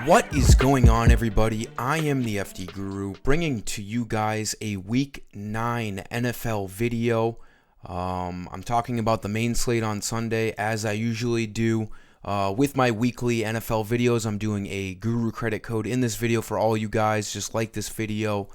What is going on, everybody? I am the FD Guru, bringing to you guys a Week 9 NFL video. I'm talking about the main slate on Sunday, as I usually do. With my weekly NFL videos, I'm doing a Guru credit code in this video for all you guys. Just like this video.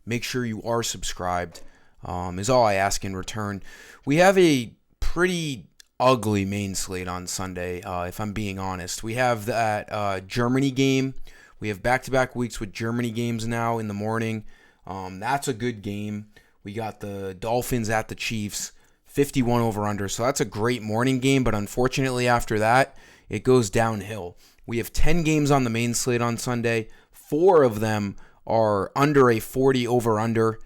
Make sure you are subscribed, is all I ask in return. We have a pretty ugly main slate on Sunday, if I'm being honest. We have that Germany game. We have back-to-back weeks with Germany games now in the morning. That's a good game. We got the Dolphins at the Chiefs, 51 over-under. So that's a great morning game, but unfortunately after that, it goes downhill. We have 10 games on the main slate on Sunday. 4 of them are under a 40 over-under.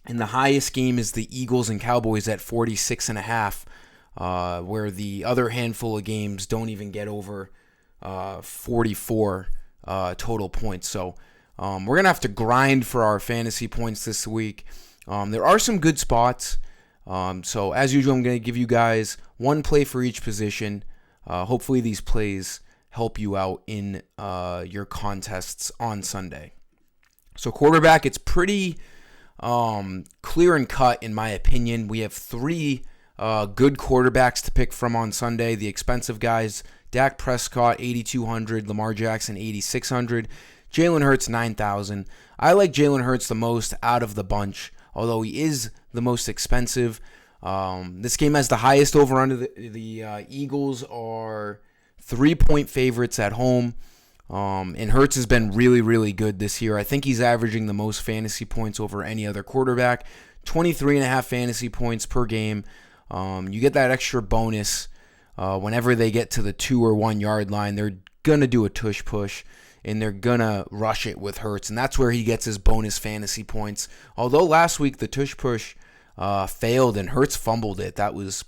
And the highest game is the Eagles and Cowboys at 46.5, where the other handful of games don't even get over 44 total points. So we're going to have to grind for our fantasy points this week. There are some good spots. So as usual, I'm going to give you guys one play for each position. Hopefully these plays help you out in your contests on Sunday. So quarterback, it's pretty clear and cut in my opinion. We have 3 good quarterbacks to pick from on Sunday. The expensive guys: Dak Prescott 8,200, Lamar Jackson 8,600, Jalen Hurts 9,000. I like Jalen Hurts the most out of the bunch, although he is the most expensive. This game has the highest over under. The Eagles are 3-point favorites at home. And Hurts has been really, really good this year. I think he's averaging the most fantasy points over any other quarterback. 23.5 fantasy points per game. You get that extra bonus whenever they get to the 2 or 1 yard line. They're going to do a tush push, and they're going to rush it with Hurts. And that's where he gets his bonus fantasy points. Although last week the tush push failed and Hurts fumbled it. That was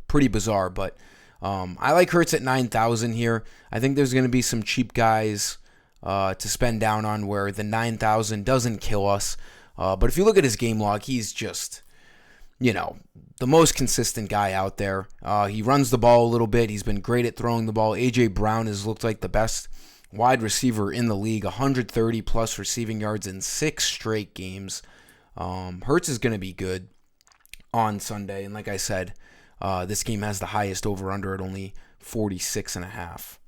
pretty bizarre, but I like Hurts at 9,000 here. I think there's going to be some cheap guys to spend down on where the 9,000 doesn't kill us. But if you look at his game log, he's just, the most consistent guy out there. He runs the ball a little bit. He's been great at throwing the ball. A.J. Brown has looked like the best wide receiver in the league. 130-plus receiving yards in 6 straight games. Hurts is going to be good on Sunday. And like I said, this game has the highest over-under at only 46.5.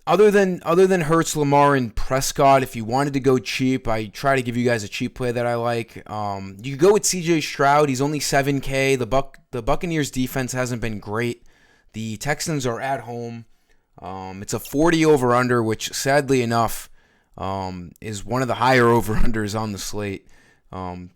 Other than Hurts, Lamar, and Prescott, if you wanted to go cheap, I try to give you guys a cheap play that I like. You could go with C.J. Stroud. He's only $7K. The Buccaneers defense hasn't been great. The Texans are at home. It's a 40 over-under, which sadly enough is one of the higher over-unders on the slate. But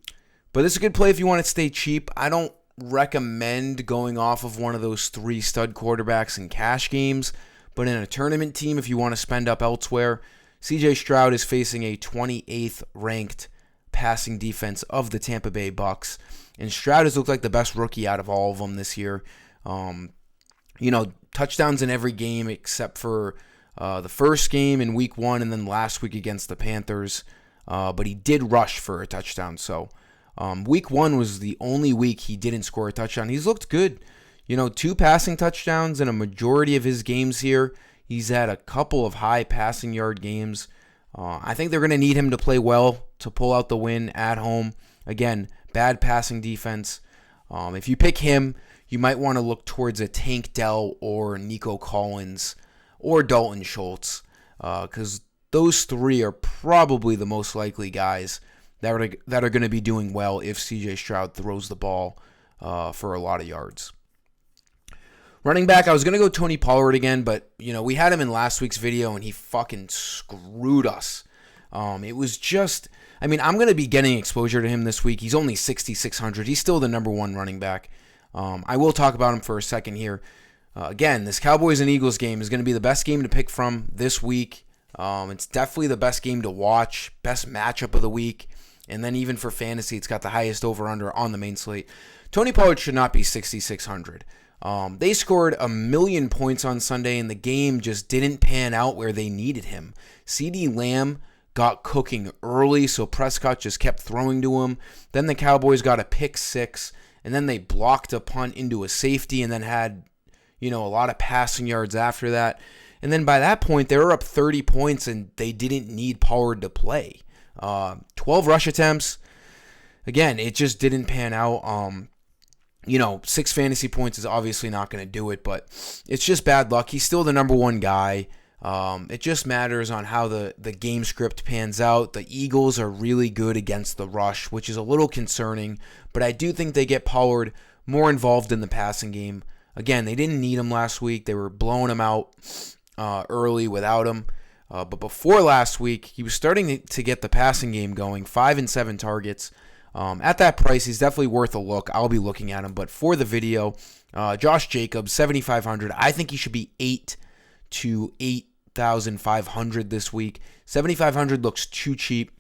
it's a good play if you want to stay cheap. I don't recommend going off of one of those 3 stud quarterbacks in cash games, but in a tournament team, if you want to spend up elsewhere, CJ Stroud is facing a 28th ranked passing defense of the Tampa Bay Bucks, and Stroud has looked like the best rookie out of all of them this year. Touchdowns in every game except for the first game in week 1 and then last week against the Panthers, but he did rush for a touchdown, so week 1 was the only week he didn't score a touchdown. He's looked good. 2 passing touchdowns in a majority of his games here. He's had a couple of high passing yard games. I think they're going to need him to play well to pull out the win at home. Again, bad passing defense. If you pick him, you might want to look towards a Tank Dell or Nico Collins or Dalton Schultz, because those 3 are probably the most likely guys that are going to be doing well if C.J. Stroud throws the ball for a lot of yards. Running back, I was going to go Tony Pollard again, but, we had him in last week's video, and he fucking screwed us. It was just, I'm going to be getting exposure to him this week. He's only 6,600. He's still the number 1 running back. I will talk about him for a second here. Again, this Cowboys and Eagles game is going to be the best game to pick from this week. It's definitely the best game to watch, best matchup of the week. And then even for fantasy, it's got the highest over-under on the main slate. Tony Pollard should not be 6,600. They scored 1 million points on Sunday, and the game just didn't pan out where they needed him. CeeDee Lamb got cooking early, so Prescott just kept throwing to him. Then the Cowboys got a pick 6, and then they blocked a punt into a safety and then had, a lot of passing yards after that. And then by that point, they were up 30 points and they didn't need Pollard to play. 12 rush attempts. Again, it just didn't pan out. 6 fantasy points is obviously not going to do it, but it's just bad luck. He's still the number one guy. It just matters on how the game script pans out. The Eagles are really good against the rush, which is a little concerning, but I do think they get Pollard more involved in the passing game. Again, they didn't need him last week. They were blowing him out early without him. But before last week, he was starting to get the passing game going, 5 and 7 targets. At that price, he's definitely worth a look. I'll be looking at him. But for the video, Josh Jacobs, 7,500. I think he should be 8 to 8,500 this week. 7,500 looks too cheap.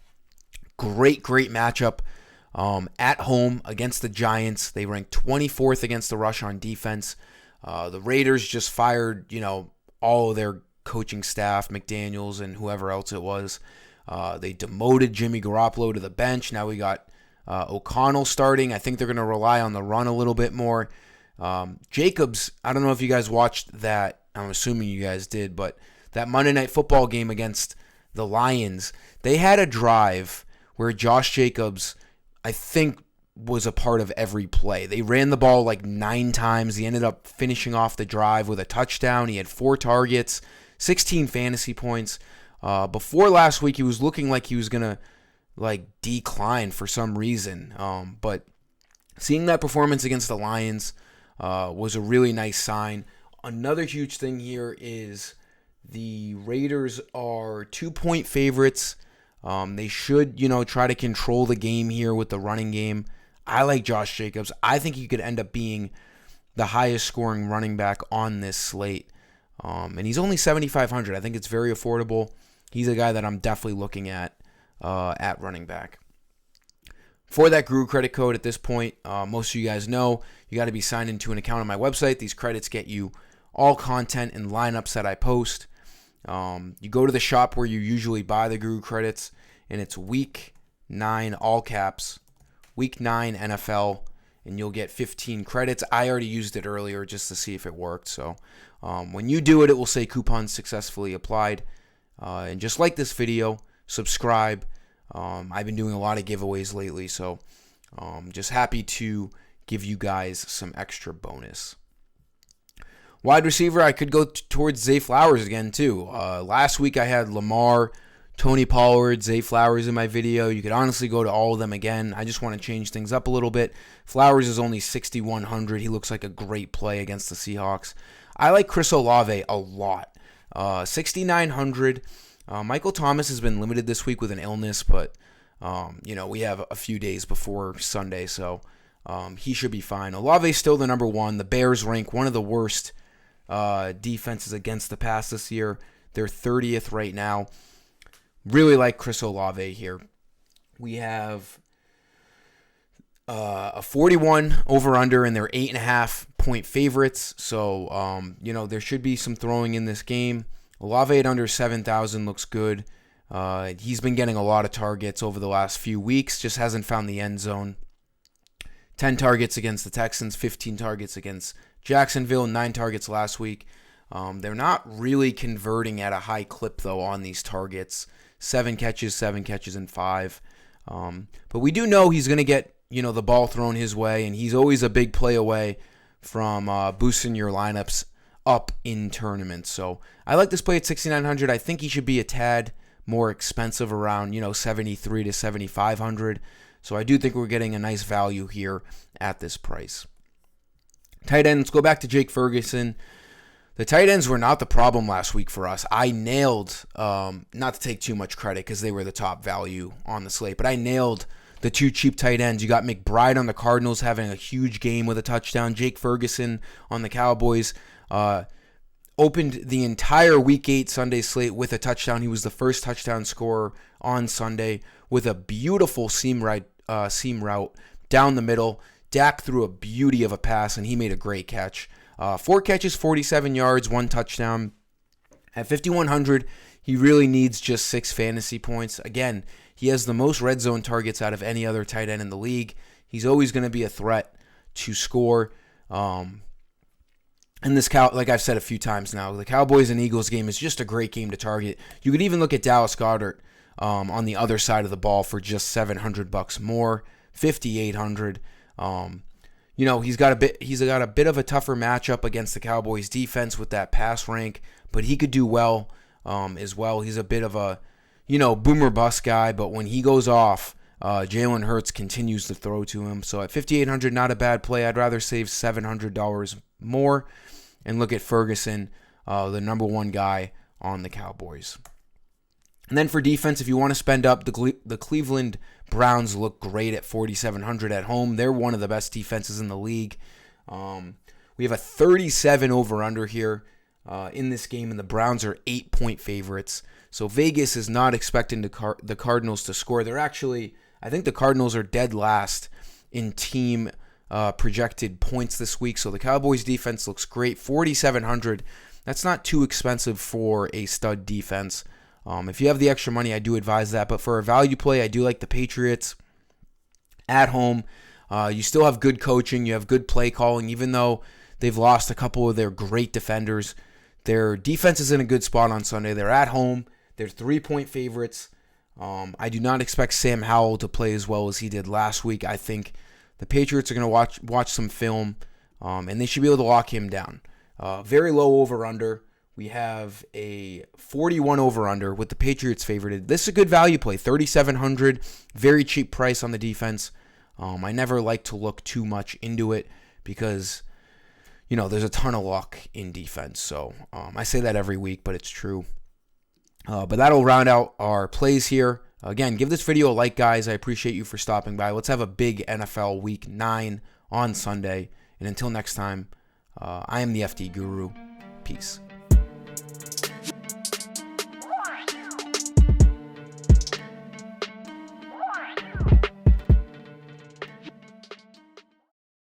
Great matchup at home against the Giants. They ranked 24th against the rush on defense. The Raiders just fired, all of their coaching staff, McDaniels and whoever else it was. They demoted Jimmy Garoppolo to the bench. Now we got O'Connell starting. I think they're going to rely on the run a little bit more. Jacobs, I don't know if you guys watched that. I'm assuming you guys did, but that Monday Night Football game against the Lions, they had a drive where Josh Jacobs, I think, was a part of every play. They ran the ball like 9 times. He ended up finishing off the drive with a touchdown. He had 4 targets, 16 fantasy points. Before last week, he was looking like he was going to decline for some reason. But seeing that performance against the Lions was a really nice sign. Another huge thing here is the Raiders are 2-point favorites. They should, try to control the game here with the running game. I like Josh Jacobs. I think he could end up being the highest scoring running back on this slate. And he's only 7,500. I think it's very affordable. He's a guy that I'm definitely looking at running back. For that Guru credit code at this point, most of you guys know you got to be signed into an account on my website. These credits get you all content and lineups that I post. You go to the shop where you usually buy the Guru credits, and it's week 9, all caps, week 9 NFL, and you'll get 15 credits. I already used it earlier just to see if it worked. So when you do it, it will say coupon successfully applied. And just like this video, subscribe. I've been doing a lot of giveaways lately, so just happy to give you guys some extra bonus. Wide receiver, I could go towards Zay Flowers again, too. Last week I had Lamar, Tony Pollard, Zay Flowers in my video. You could honestly go to all of them again. I just want to change things up a little bit. Flowers is only 6,100. He looks like a great play against the Seahawks. I like Chris Olave a lot. 6,900. Michael Thomas has been limited this week with an illness, but we have a few days before Sunday, so he should be fine. Olave is still the number one. The Bears rank one of the worst defenses against the pass this year. They're 30th right now. Really like Chris Olave here. We have a 41 over-under, and they're 8.5-point favorites. So, there should be some throwing in this game. Olave at under 7,000 looks good. He's been getting a lot of targets over the last few weeks, just hasn't found the end zone. 10 targets against the Texans, 15 targets against Jacksonville, 9 targets last week. They're not really converting at a high clip, though, on these targets. 7 catches, and 5. But we do know he's going to get, the ball thrown his way, and he's always a big play away from boosting your lineups up in tournaments. So I like this play at 6,900. I think he should be a tad more expensive, around 73 to 7,500. So I do think we're getting a nice value here at this price. Tight ends, go back to Jake Ferguson. The tight ends were not the problem last week for us. I nailed, not to take too much credit because they were the top value on the slate, but I nailed the 2 cheap tight ends. You got McBride on the Cardinals having a huge game with a touchdown. Jake Ferguson on the Cowboys opened the entire Week 8 Sunday slate with a touchdown. He was the first touchdown scorer on Sunday with a beautiful seam route down the middle. Dak threw a beauty of a pass, and he made a great catch. 4 catches, 47 yards, 1 touchdown. At 5,100, he really needs just 6 fantasy points. Again, he has the most red zone targets out of any other tight end in the league. He's always going to be a threat to score. And like I've said a few times now, the Cowboys and Eagles game is just a great game to target. You could even look at Dallas Goedert on the other side of the ball for just $700 more, $5,800. He's got a bit of a tougher matchup against the Cowboys defense with that pass rank, but he could do well as well. He's a bit of a boomer bust guy, but when he goes off, Jalen Hurts continues to throw to him. So at $5,800, not a bad play. I'd rather save $700 more and look at Ferguson, the number one guy on the Cowboys. And then for defense, if you want to spend up, the Cleveland Browns look great at $4,700 at home. They're one of the best defenses in the league. We have a 37 over-under here in this game, and the Browns are 8-point favorites. So Vegas is not expecting the Cardinals to score. I think the Cardinals are dead last in team projected points this week. So the Cowboys defense looks great. $4,700. That's not too expensive for a stud defense. If you have the extra money, I do advise that. But for a value play, I do like the Patriots at home. You still have good coaching. You have good play calling. Even though they've lost a couple of their great defenders, their defense is in a good spot on Sunday. They're at home. They're 3-point favorites. I do not expect Sam Howell to play as well as he did last week. I think the Patriots are going to watch some film, and they should be able to lock him down. Very low over-under. We have a 41 over-under with the Patriots favorited. This is a good value play, $3,700, very cheap price on the defense. I never like to look too much into it because, there's a ton of luck in defense. So I say that every week, but it's true. But that'll round out our plays here. Again, give this video a like, guys. I appreciate you for stopping by. Let's have a big NFL Week 9 on Sunday. And until next time, I am the FD Guru. Peace.